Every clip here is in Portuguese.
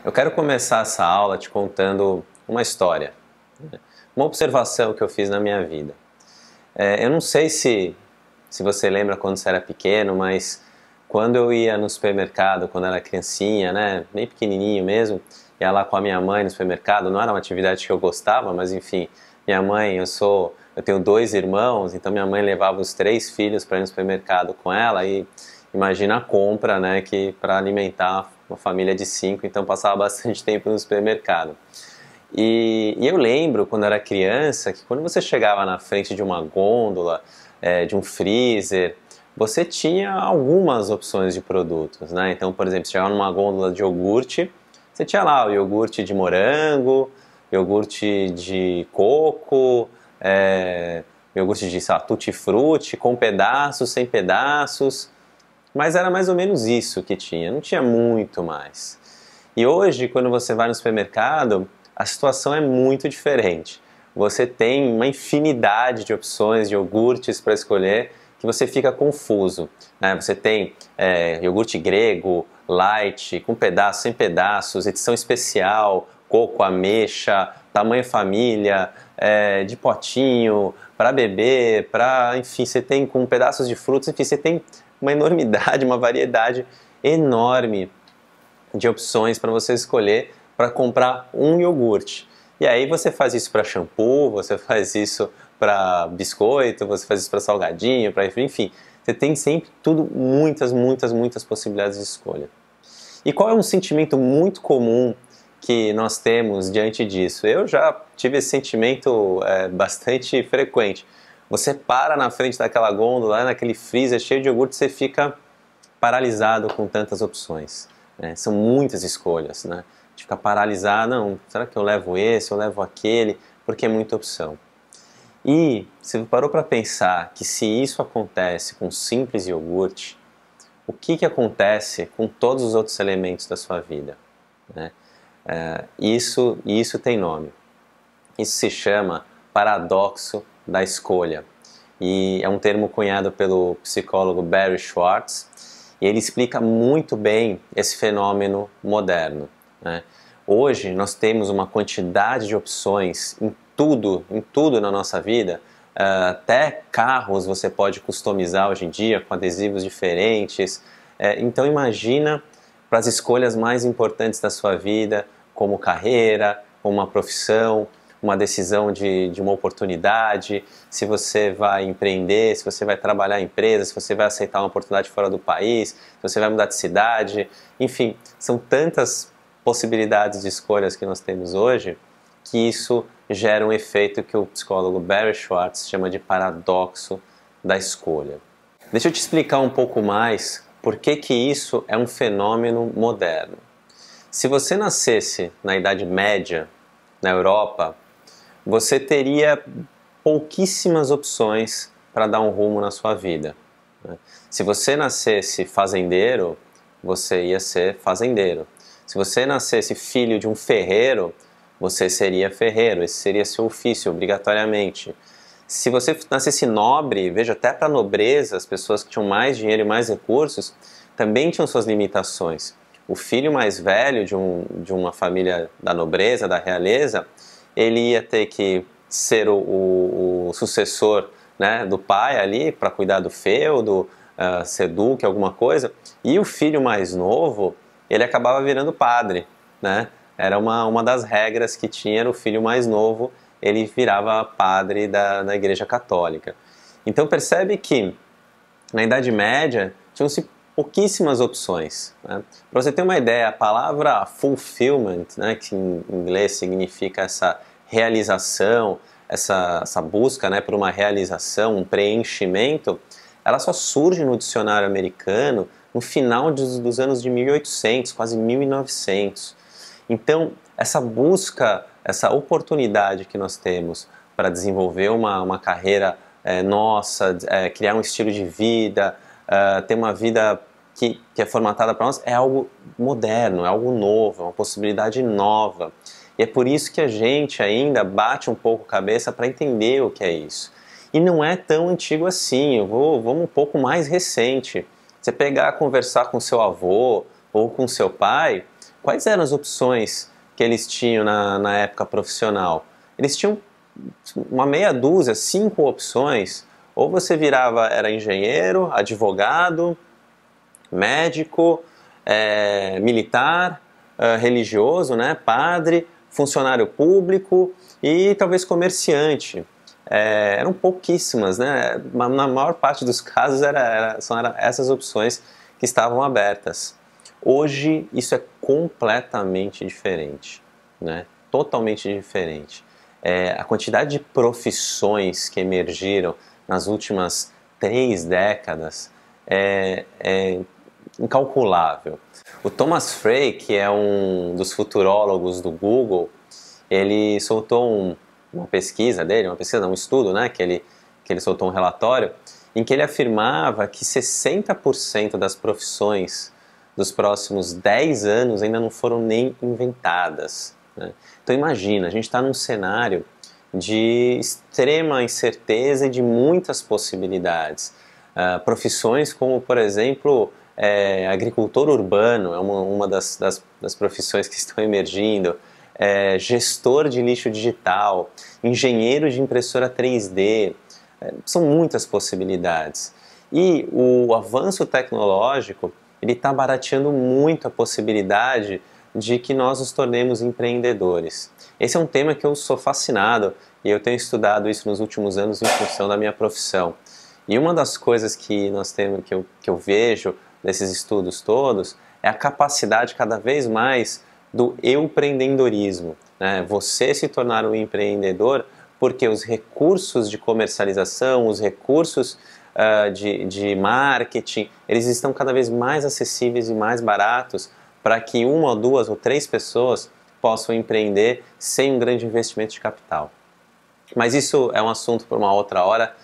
Eu quero começar essa aula te contando uma história, né? Uma observação que eu fiz na minha vida. Eu não sei se você lembra quando você era pequeno, mas quando eu ia no supermercado, quando era criancinha, né, bem pequenininho mesmo, ia lá com a minha mãe no supermercado, não era uma atividade que eu gostava, mas enfim, minha mãe, eu tenho dois irmãos, então minha mãe levava os três filhos para ir no supermercado com ela e imagina a compra, né, que para alimentar uma família de cinco, então passava bastante tempo no supermercado. E eu lembro, quando eu era criança, que quando você chegava na frente de uma gôndola, de um freezer, você tinha algumas opções de produtos, né? Então, por exemplo, você chegava numa gôndola de iogurte, você tinha lá o iogurte de morango, iogurte de coco, iogurte de, sei lá, tutti-frutti, com pedaços, sem pedaços, mas era mais ou menos isso que tinha, não tinha muito mais. E hoje, quando você vai no supermercado, a situação é muito diferente. Você tem uma infinidade de opções de iogurtes para escolher que você fica confuso, né? Você tem iogurte grego, light, com pedaços, sem pedaços, edição especial, coco, ameixa, tamanho família, de potinho, para beber, enfim, você tem com pedaços de frutas, enfim, você tem uma enormidade, uma variedade enorme de opções para você escolher para comprar um iogurte. E aí você faz isso para shampoo, você faz isso para biscoito, você faz isso para salgadinho, para enfim, você tem sempre tudo, muitas possibilidades de escolha. E qual é um sentimento muito comum que nós temos diante disso? Eu já tive esse sentimento bastante frequente. Você para na frente daquela gôndola, naquele freezer cheio de iogurte, você fica paralisado com tantas opções, né? São muitas escolhas, né? De ficar paralisado, não, será que eu levo esse, eu levo aquele, porque é muita opção. E você parou para pensar que se isso acontece com simples iogurte, o que acontece com todos os outros elementos da sua vida, né? Isso tem nome. Isso se chama paradoxo da escolha. E é um termo cunhado pelo psicólogo Barry Schwartz, e ele explica muito bem esse fenômeno moderno, né? Hoje nós temos uma quantidade de opções em tudo na nossa vida. Até carros você pode customizar hoje em dia com adesivos diferentes. Então imagina para as escolhas mais importantes da sua vida, como carreira, como uma profissão, uma decisão de uma oportunidade, se você vai empreender, se você vai trabalhar em empresa, se você vai aceitar uma oportunidade fora do país, se você vai mudar de cidade, enfim, são tantas possibilidades de escolhas que nós temos hoje que isso gera um efeito que o psicólogo Barry Schwartz chama de paradoxo da escolha. Deixa eu te explicar um pouco mais por que isso é um fenômeno moderno. Se você nascesse na Idade Média, na Europa, você teria pouquíssimas opções para dar um rumo na sua vida, né? Se você nascesse fazendeiro, você ia ser fazendeiro. Se você nascesse filho de um ferreiro, você seria ferreiro. Esse seria seu ofício, obrigatoriamente. Se você nascesse nobre, veja, até para a nobreza, as pessoas que tinham mais dinheiro e mais recursos, também tinham suas limitações. O filho mais velho de uma família da nobreza, da realeza, ele ia ter que ser o sucessor, né, do pai ali para cuidar do feudo, ser duque, alguma coisa, e o filho mais novo, ele acabava virando padre, né? Era uma das regras que tinha, era o filho mais novo, ele virava padre da Igreja Católica. Então percebe que na Idade Média tinham-se pouquíssimas opções, né? Para você ter uma ideia, a palavra fulfillment, né, que em inglês significa essa realização, essa busca, né, por uma realização, um preenchimento, ela só surge no dicionário americano no final dos anos de 1800, quase 1900. Então, essa busca, essa oportunidade que nós temos para desenvolver uma carreira nossa, criar um estilo de vida, ter uma vida que é formatada para nós, é algo moderno, é algo novo, é uma possibilidade nova. E é por isso que a gente ainda bate um pouco a cabeça para entender o que é isso. E não é tão antigo assim, vamos um pouco mais recente. Você pegar, conversar com seu avô ou com seu pai, quais eram as opções que eles tinham na época profissional? Eles tinham uma meia dúzia, 5 opções. Ou você virava, era engenheiro, advogado, médico, militar, religioso, né, padre, funcionário público e talvez comerciante. Eram pouquíssimas, né? Na maior parte dos casos eram essas opções que estavam abertas. Hoje isso é completamente diferente, né? Totalmente diferente. A quantidade de profissões que emergiram nas últimas 3 décadas é incalculável. O Thomas Frey, que é um dos futurólogos do Google, ele soltou uma pesquisa dele, um estudo, né, que ele soltou um relatório, em que ele afirmava que 60% das profissões dos próximos 10 anos ainda não foram nem inventadas, né? Então imagina, a gente está num cenário de extrema incerteza e de muitas possibilidades. Profissões como, por exemplo, agricultor urbano é uma das profissões que estão emergindo, gestor de lixo digital, engenheiro de impressora 3D, são muitas possibilidades. E o avanço tecnológico ele está barateando muito a possibilidade de que nós nos tornemos empreendedores. Esse é um tema que eu sou fascinado e eu tenho estudado isso nos últimos anos em função da minha profissão. E uma das coisas que nós temos, que eu vejo nesses estudos todos, é a capacidade cada vez mais do empreendedorismo, né? Você se tornar um empreendedor porque os recursos de comercialização, os recursos de marketing, eles estão cada vez mais acessíveis e mais baratos para que 1 ou 2 ou 3 pessoas possam empreender sem um grande investimento de capital. Mas isso é um assunto para uma outra hora,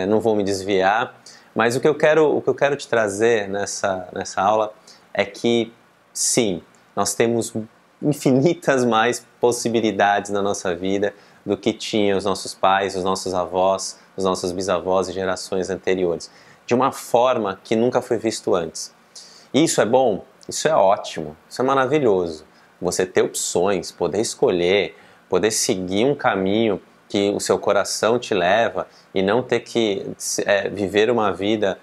não vou me desviar. Mas o que eu quero te trazer nessa aula é que, sim, nós temos infinitas mais possibilidades na nossa vida do que tinham os nossos pais, os nossos avós, os nossos bisavós e gerações anteriores, de uma forma que nunca foi visto antes. Isso é bom? Isso é ótimo, isso é maravilhoso. Você ter opções, poder escolher, poder seguir um caminho que o seu coração te leva e não ter que viver uma vida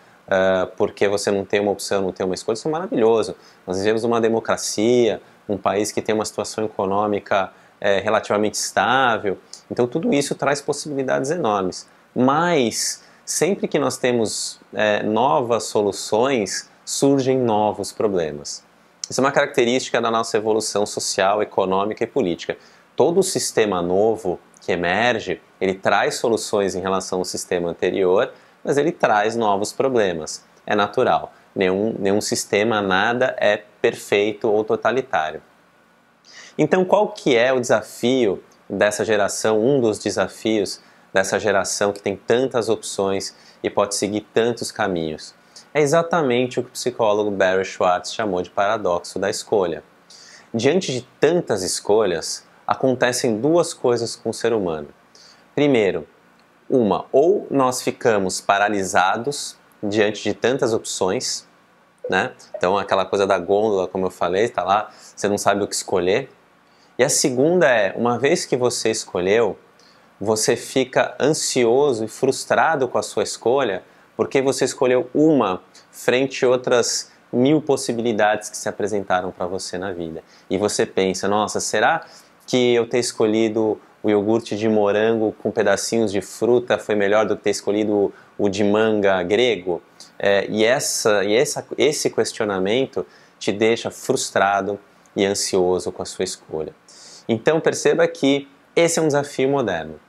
porque você não tem uma opção, não tem uma escolha, isso é maravilhoso. Nós vivemos uma democracia, um país que tem uma situação econômica relativamente estável, então tudo isso traz possibilidades enormes. Mas sempre que nós temos novas soluções, surgem novos problemas. Isso é uma característica da nossa evolução social, econômica e política. Todo sistema novo que emerge, ele traz soluções em relação ao sistema anterior, mas ele traz novos problemas. É natural. Nenhum sistema, nada é perfeito ou totalitário. Então, qual que é o desafio dessa geração, um dos desafios dessa geração que tem tantas opções e pode seguir tantos caminhos? É exatamente o que o psicólogo Barry Schwartz chamou de paradoxo da escolha. Diante de tantas escolhas, acontecem 2 coisas com o ser humano. Primeiro, ou nós ficamos paralisados diante de tantas opções, né? Então aquela coisa da gôndola, como eu falei, está lá, você não sabe o que escolher. E a segunda uma vez que você escolheu, você fica ansioso e frustrado com a sua escolha, porque você escolheu uma frente a outras 1000 possibilidades que se apresentaram para você na vida. E você pensa, nossa, será que eu ter escolhido o iogurte de morango com pedacinhos de fruta foi melhor do que ter escolhido o de manga grego? Esse questionamento te deixa frustrado e ansioso com a sua escolha. Então perceba que esse é um desafio moderno.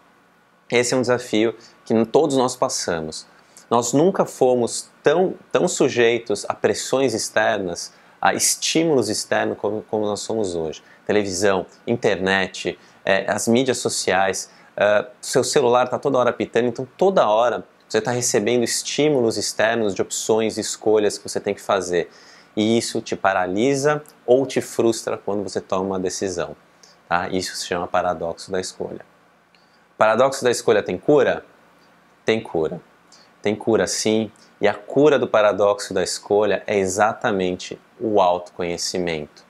Esse é um desafio que todos nós passamos. Nós nunca fomos tão sujeitos a pressões externas, a estímulos externos como nós somos hoje. Televisão, internet, as mídias sociais, seu celular está toda hora apitando, então toda hora você está recebendo estímulos externos de opções e escolhas que você tem que fazer. E isso te paralisa ou te frustra quando você toma uma decisão. Tá? Isso se chama paradoxo da escolha. Paradoxo da escolha tem cura? Tem cura. Tem cura sim, e a cura do paradoxo da escolha é exatamente o autoconhecimento.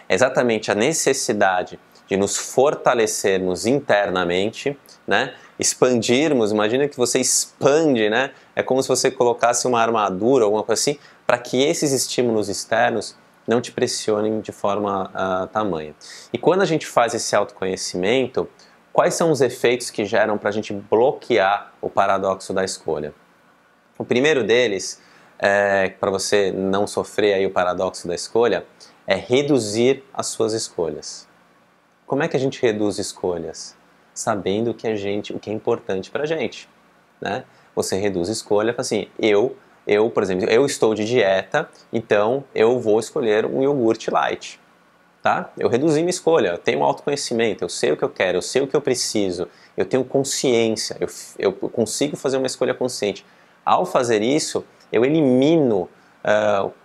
É exatamente a necessidade de nos fortalecermos internamente, né? Expandirmos, imagina que você expande, né? É como se você colocasse uma armadura, alguma coisa assim, para que esses estímulos externos não te pressionem de forma tamanha. E quando a gente faz esse autoconhecimento, quais são os efeitos que geram para a gente bloquear o paradoxo da escolha? O primeiro deles, para você não sofrer aí o paradoxo da escolha, é reduzir as suas escolhas. Como é que a gente reduz escolhas? Sabendo o que é importante para a gente, né? Você reduz escolha, assim, por exemplo, eu estou de dieta, então eu vou escolher um iogurte light, tá? Eu reduzi minha escolha, eu tenho autoconhecimento, eu sei o que eu quero, eu sei o que eu preciso, eu tenho consciência, eu consigo fazer uma escolha consciente. Ao fazer isso, eu elimino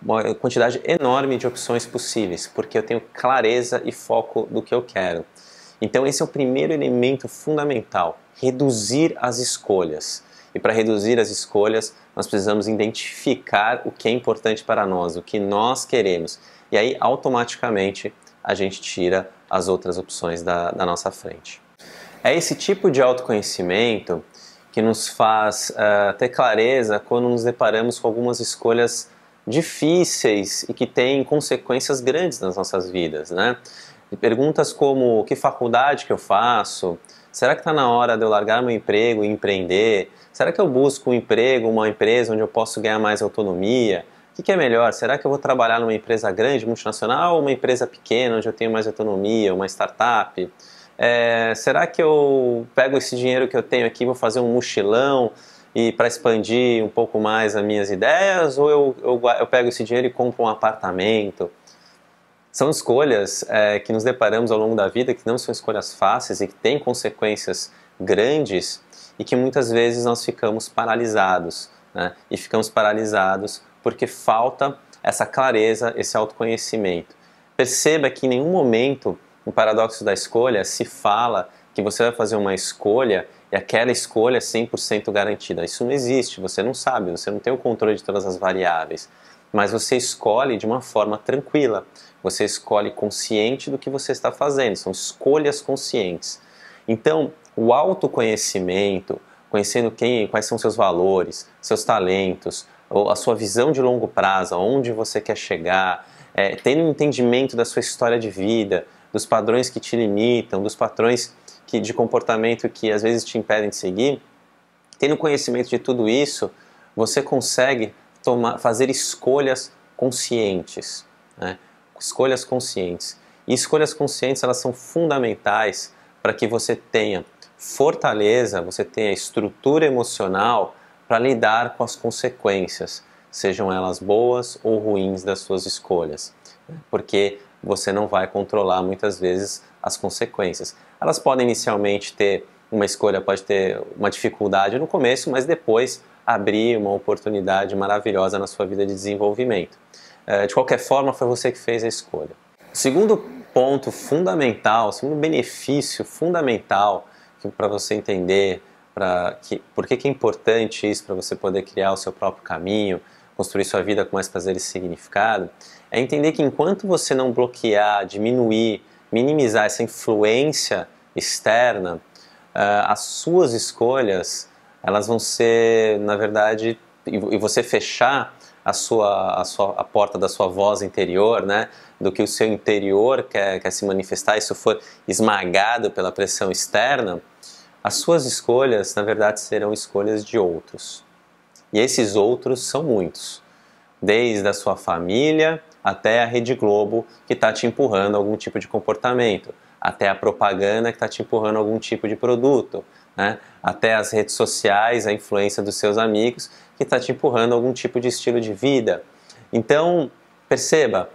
uma quantidade enorme de opções possíveis, porque eu tenho clareza e foco do que eu quero. Então esse é o primeiro elemento fundamental, reduzir as escolhas. E para reduzir as escolhas, nós precisamos identificar o que é importante para nós, o que nós queremos. E aí, automaticamente, a gente tira as outras opções da nossa frente. É esse tipo de autoconhecimento que nos faz ter clareza quando nos deparamos com algumas escolhas difíceis e que têm consequências grandes nas nossas vidas, né? Perguntas como: que faculdade que eu faço? Será que está na hora de eu largar meu emprego e empreender? Será que eu busco um emprego, uma empresa onde eu posso ganhar mais autonomia? O que é melhor? Será que eu vou trabalhar numa empresa grande, multinacional, ou uma empresa pequena, onde eu tenho mais autonomia, uma startup? Será que eu pego esse dinheiro que eu tenho aqui e vou fazer um mochilão e para expandir um pouco mais as minhas ideias? Ou eu pego esse dinheiro e compro um apartamento? São escolhas que nos deparamos ao longo da vida, que não são escolhas fáceis e que têm consequências grandes e que muitas vezes nós ficamos paralisados, né? E ficamos paralisados porque falta essa clareza, esse autoconhecimento. Perceba que em nenhum momento no paradoxo da escolha se fala que você vai fazer uma escolha e aquela escolha é 100% garantida. Isso não existe, você não sabe, você não tem o controle de todas as variáveis. Mas você escolhe de uma forma tranquila, você escolhe consciente do que você está fazendo, são escolhas conscientes. Então, o autoconhecimento, conhecendo quais são seus valores, seus talentos, a sua visão de longo prazo, aonde você quer chegar, tendo um entendimento da sua história de vida, dos padrões que te limitam, dos padrões de comportamento que às vezes te impedem de seguir, tendo conhecimento de tudo isso, você consegue fazer escolhas conscientes, né? Escolhas conscientes. E escolhas conscientes, elas são fundamentais para que você tenha fortaleza, você tenha estrutura emocional para lidar com as consequências, sejam elas boas ou ruins das suas escolhas, porque você não vai controlar muitas vezes as consequências. Elas podem inicialmente ter uma escolha, pode ter uma dificuldade no começo, mas depois abrir uma oportunidade maravilhosa na sua vida de desenvolvimento. De qualquer forma, foi você que fez a escolha. O segundo ponto fundamental, o segundo benefício fundamental para você entender por que é importante isso para você poder criar o seu próprio caminho, construir sua vida com mais prazer e significado, é entender que enquanto você não bloquear, diminuir, minimizar essa influência externa, as suas escolhas elas vão ser, na verdade, e você fechar a porta da sua voz interior, né, do que o seu interior quer se manifestar, e isso for esmagado pela pressão externa, as suas escolhas, na verdade, serão escolhas de outros. E esses outros são muitos, desde a sua família até a Rede Globo, que está te empurrando algum tipo de comportamento, até a propaganda que está te empurrando algum tipo de produto, né? Até as redes sociais, a influência dos seus amigos, que está te empurrando algum tipo de estilo de vida. Então, perceba,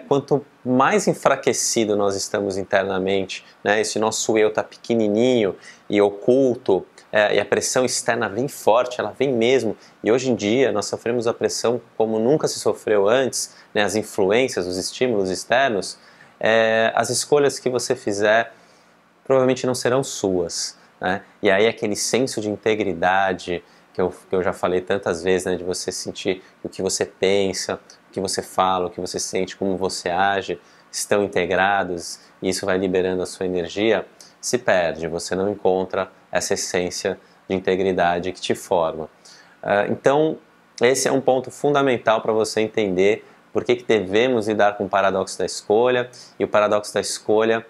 quanto mais enfraquecido nós estamos internamente, né? Esse nosso eu está pequenininho e oculto, e a pressão externa vem forte, ela vem mesmo. E hoje em dia nós sofremos a pressão como nunca se sofreu antes, né? As influências, os estímulos externos, as escolhas que você fizer provavelmente não serão suas, né? E aí aquele senso de integridade que eu já falei tantas vezes, né? De você sentir o que você pensa, o que você fala, o que você sente, como você age, estão integrados e isso vai liberando a sua energia, se perde, você não encontra essa essência de integridade que te forma. Então, esse é um ponto fundamental para você entender por que devemos lidar com o paradoxo da escolha, e o paradoxo da escolha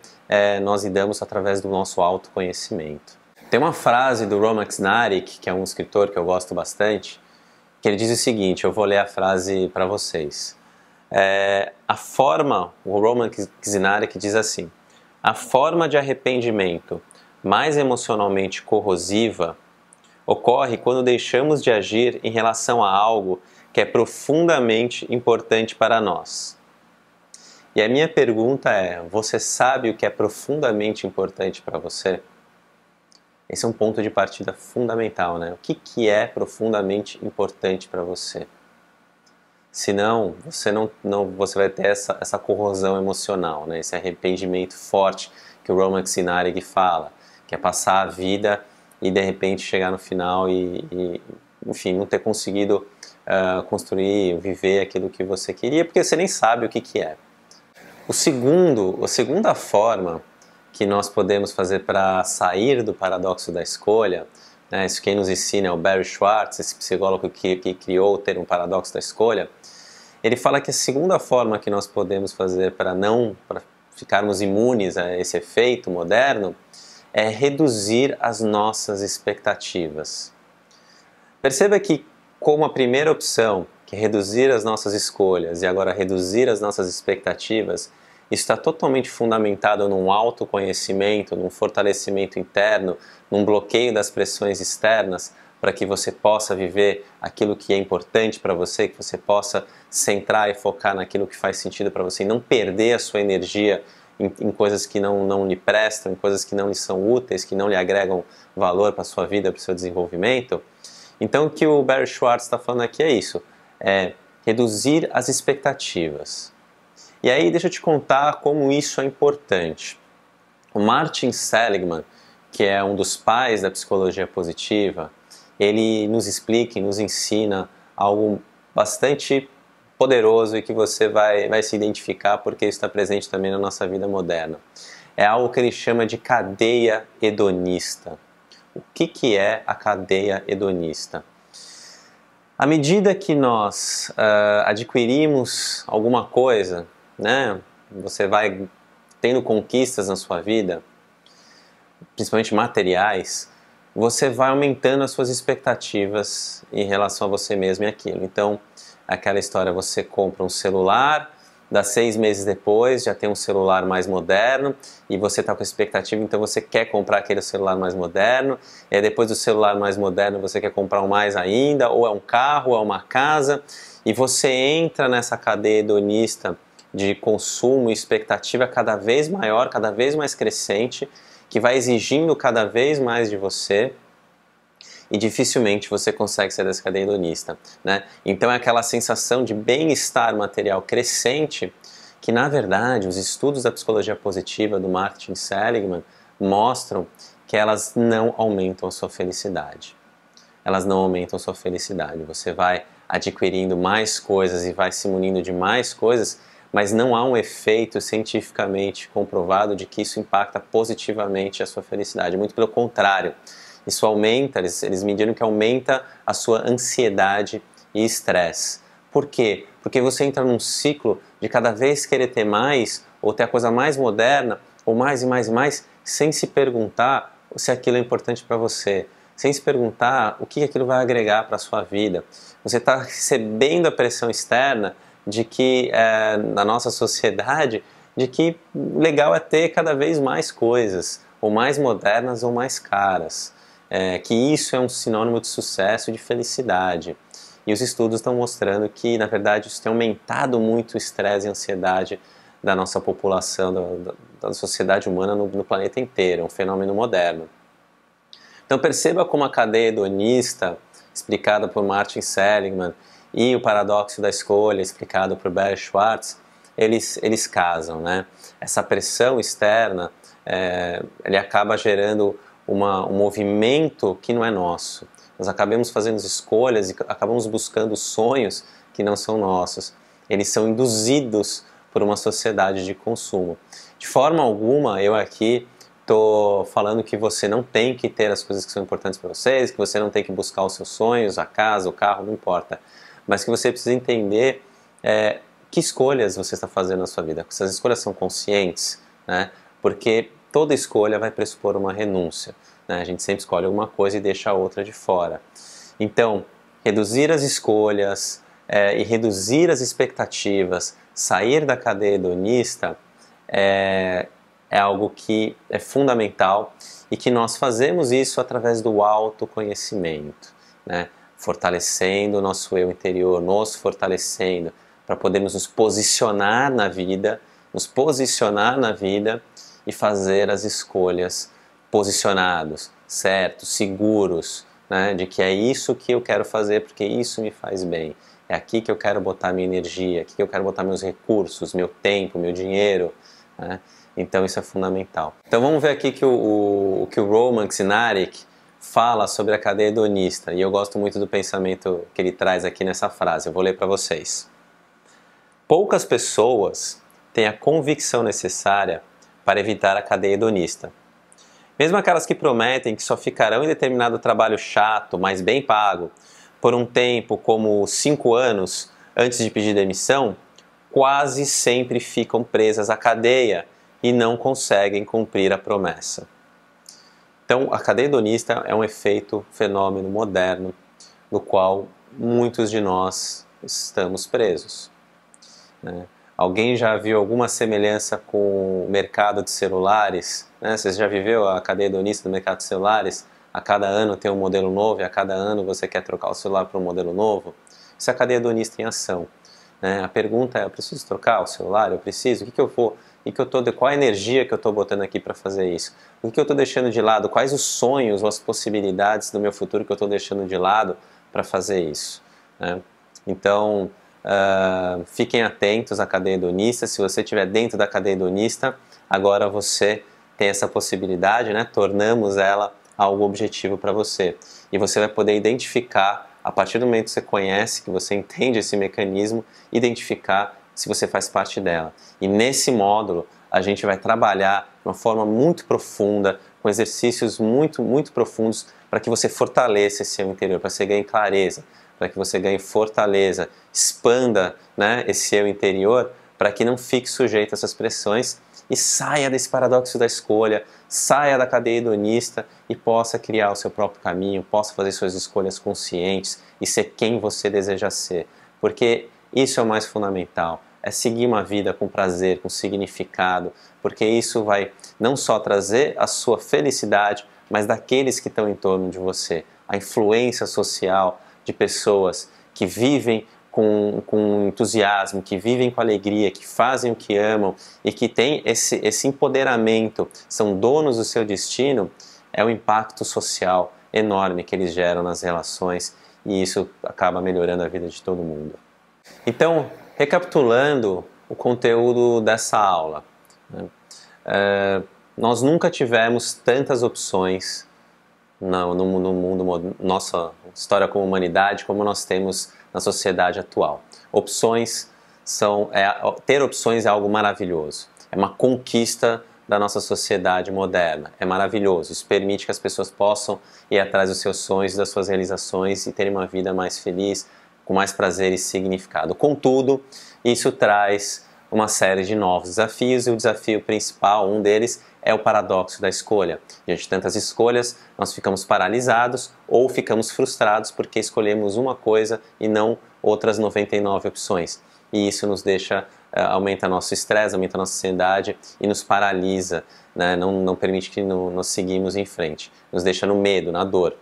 nós lidamos através do nosso autoconhecimento. Tem uma frase do Roman Ksnarik, que é um escritor que eu gosto bastante, que ele diz o seguinte, eu vou ler a frase para vocês. O Roman Ksnarik diz assim: a forma de arrependimento mais emocionalmente corrosiva ocorre quando deixamos de agir em relação a algo que é profundamente importante para nós. E a minha pergunta é, você sabe o que é profundamente importante para você? Esse é um ponto de partida fundamental, né? O que é profundamente importante para você? Senão, você vai ter essa corrosão emocional, né? Esse arrependimento forte que o Roman Ksnarik fala, que é passar a vida e de repente chegar no final enfim, não ter conseguido construir, viver aquilo que você queria, porque você nem sabe o que é. A segunda forma que nós podemos fazer para sair do paradoxo da escolha, né, isso quem nos ensina é o Barry Schwartz, esse psicólogo que criou o termo paradoxo da escolha. Ele fala que a segunda forma que nós podemos fazer para ficarmos imunes a esse efeito moderno é reduzir as nossas expectativas. Perceba que, como a primeira opção, que é reduzir as nossas escolhas, e agora reduzir as nossas expectativas, está totalmente fundamentado num autoconhecimento, num fortalecimento interno, num bloqueio das pressões externas, para que você possa viver aquilo que é importante para você, que você possa centrar e focar naquilo que faz sentido para você, e não perder a sua energia em coisas que não lhe prestam, em coisas que não lhe são úteis, que não lhe agregam valor para a sua vida, para o seu desenvolvimento. Então o que o Barry Schwartz está falando aqui é isso, é reduzir as expectativas. E aí deixa eu te contar como isso é importante. O Martin Seligman, que é um dos pais da psicologia positiva, ele nos explica e nos ensina algo bastante poderoso e que você vai se identificar porque isso está presente também na nossa vida moderna. É algo que ele chama de cadeia hedonista. O que é a cadeia hedonista? À medida que nós adquirimos alguma coisa, né, você vai tendo conquistas na sua vida, principalmente materiais, você vai aumentando as suas expectativas em relação a você mesmo e aquilo. Então, aquela história, você compra um celular, dá 6 meses depois, já tem um celular mais moderno, e você está com expectativa, então você quer comprar aquele celular mais moderno, e aí depois do celular mais moderno você quer comprar um mais ainda, ou é um carro, ou é uma casa, e você entra nessa cadeia hedonista de consumo e expectativa cada vez maior, cada vez mais crescente, que vai exigindo cada vez mais de você, e dificilmente você consegue sair dessa cadeia hedonista, né? Então é aquela sensação de bem-estar material crescente que, na verdade, os estudos da psicologia positiva do Martin Seligman mostram que elas não aumentam a sua felicidade. Elas não aumentam a sua felicidade. Você vai adquirindo mais coisas e vai se munindo de mais coisas, mas não há um efeito cientificamente comprovado de que isso impacta positivamente a sua felicidade. Muito pelo contrário. Isso aumenta, eles mediram que aumenta a sua ansiedade e estresse. Por quê? Porque você entra num ciclo de cada vez querer ter mais, ou ter a coisa mais moderna, ou mais e mais e mais, sem se perguntar se aquilo é importante para você, sem se perguntar o que aquilo vai agregar para a sua vida. Você está recebendo a pressão externa de que, na nossa sociedade, de que legal é ter cada vez mais coisas, ou mais modernas ou mais caras. Que isso é um sinônimo de sucesso e de felicidade. E os estudos estão mostrando que, na verdade, isso tem aumentado muito o estresse e a ansiedade da nossa população, da sociedade humana no planeta inteiro, é um fenômeno moderno. Então perceba como a cadeia hedonista, explicada por Martin Seligman, e o paradoxo da escolha, explicado por Barry Schwartz, eles casam, né? Essa pressão externa, ele acaba gerando um movimento que não é nosso. Nós acabamos fazendo escolhas e acabamos buscando sonhos que não são nossos. Eles são induzidos por uma sociedade de consumo. De forma alguma, eu aqui estou falando que você não tem que ter as coisas que são importantes para vocês, que você não tem que buscar os seus sonhos, a casa, o carro, não importa. Mas que você precisa entender que escolhas você está fazendo na sua vida. Essas escolhas são conscientes, né? Porque toda escolha vai pressupor uma renúncia, né? A gente sempre escolhe alguma coisa e deixa a outra de fora. Então, reduzir as escolhas e reduzir as expectativas, sair da cadeia hedonista é algo que é fundamental e que nós fazemos isso através do autoconhecimento, né? Fortalecendo o nosso eu interior, nos fortalecendo para podermos nos posicionar na vida e fazer as escolhas posicionados, certos, seguros, né? De que é isso que eu quero fazer porque isso me faz bem. É aqui que eu quero botar minha energia, aqui que eu quero botar meus recursos, meu tempo, meu dinheiro, né? Então isso é fundamental. Então vamos ver aqui que o Roman Zinarek fala sobre a cadeia hedonista, e eu gosto muito do pensamento que ele traz aqui nessa frase. Eu vou ler para vocês. Poucas pessoas têm a convicção necessária para evitar a cadeia hedonista. Mesmo aquelas que prometem que só ficarão em determinado trabalho chato, mas bem pago, por um tempo como 5 anos antes de pedir demissão, quase sempre ficam presas à cadeia e não conseguem cumprir a promessa. Então, a cadeia hedonista é um fenômeno moderno no qual muitos de nós estamos presos, né? Alguém já viu alguma semelhança com o mercado de celulares, né? Você já viveu a cadeia hedonista do mercado de celulares? A cada ano tem um modelo novo e a cada ano você quer trocar o celular para um modelo novo? Isso é a cadeia hedonista em ação, né? A pergunta é, eu preciso trocar o celular? Eu preciso? Qual a energia que eu estou botando aqui para fazer isso? O que eu estou deixando de lado? Quais os sonhos ou as possibilidades do meu futuro que eu estou deixando de lado para fazer isso, né? Então, fiquem atentos à cadeia hedonista. Se você estiver dentro da cadeia hedonista, agora você tem essa possibilidade, né? Tornamos ela algo objetivo para você. E você vai poder identificar, a partir do momento que você conhece, que você entende esse mecanismo, identificar se você faz parte dela. E nesse módulo, a gente vai trabalhar de uma forma muito profunda, com exercícios muito, muito profundos, para que você fortaleça esse seu interior, para que você ganhe clareza, para que você ganhe fortaleza, expanda, né, esse eu interior, para que não fique sujeito a essas pressões e saia desse paradoxo da escolha, saia da cadeia hedonista e possa criar o seu próprio caminho, possa fazer suas escolhas conscientes e ser quem você deseja ser. Porque isso é o mais fundamental, é seguir uma vida com prazer, com significado, porque isso vai não só trazer a sua felicidade, mas daqueles que estão em torno de você, a influência social de pessoas que vivem com entusiasmo, que vivem com alegria, que fazem o que amam e que têm esse empoderamento, são donos do seu destino, é um impacto social enorme que eles geram nas relações e isso acaba melhorando a vida de todo mundo. Então, recapitulando o conteúdo dessa aula, né? Nós nunca tivemos tantas opções no mundo, nossa história como humanidade, como nós temos na sociedade atual. Ter opções é algo maravilhoso, é uma conquista da nossa sociedade moderna, é maravilhoso, isso permite que as pessoas possam ir atrás dos seus sonhos, das suas realizações e terem uma vida mais feliz, com mais prazer e significado. Contudo, isso traz uma série de novos desafios e o desafio principal, um deles, é o paradoxo da escolha. Diante de tantas escolhas, nós ficamos paralisados ou ficamos frustrados porque escolhemos uma coisa e não outras 99 opções. E isso nos aumenta nosso estresse, aumenta nossa ansiedade e nos paralisa, né? Não permite que nós seguimos em frente. Nos deixa no medo, na dor.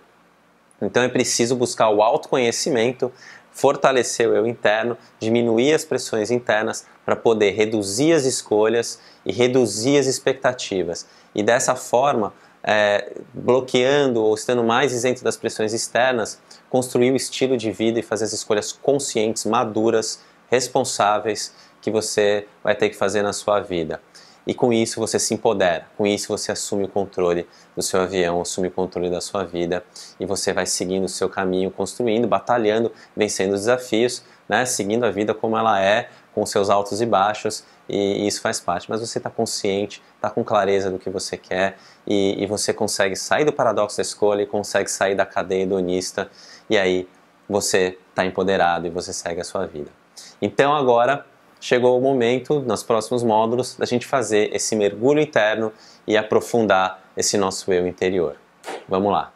Então é preciso buscar o autoconhecimento, fortalecer o eu interno, diminuir as pressões internas para poder reduzir as escolhas e reduzir as expectativas. E dessa forma, bloqueando ou estando mais isento das pressões externas, construir o estilo de vida e fazer as escolhas conscientes, maduras, responsáveis que você vai ter que fazer na sua vida. E com isso você se empodera, com isso você assume o controle do seu avião, assume o controle da sua vida e você vai seguindo o seu caminho, construindo, batalhando, vencendo os desafios, né? Seguindo a vida como ela é, com seus altos e baixos e isso faz parte, mas você está consciente, está com clareza do que você quer e você consegue sair do paradoxo da escolha e consegue sair da cadeia hedonista e aí você está empoderado e você segue a sua vida. Então agora chegou o momento, nos próximos módulos, da gente fazer esse mergulho interno e aprofundar esse nosso eu interior. Vamos lá!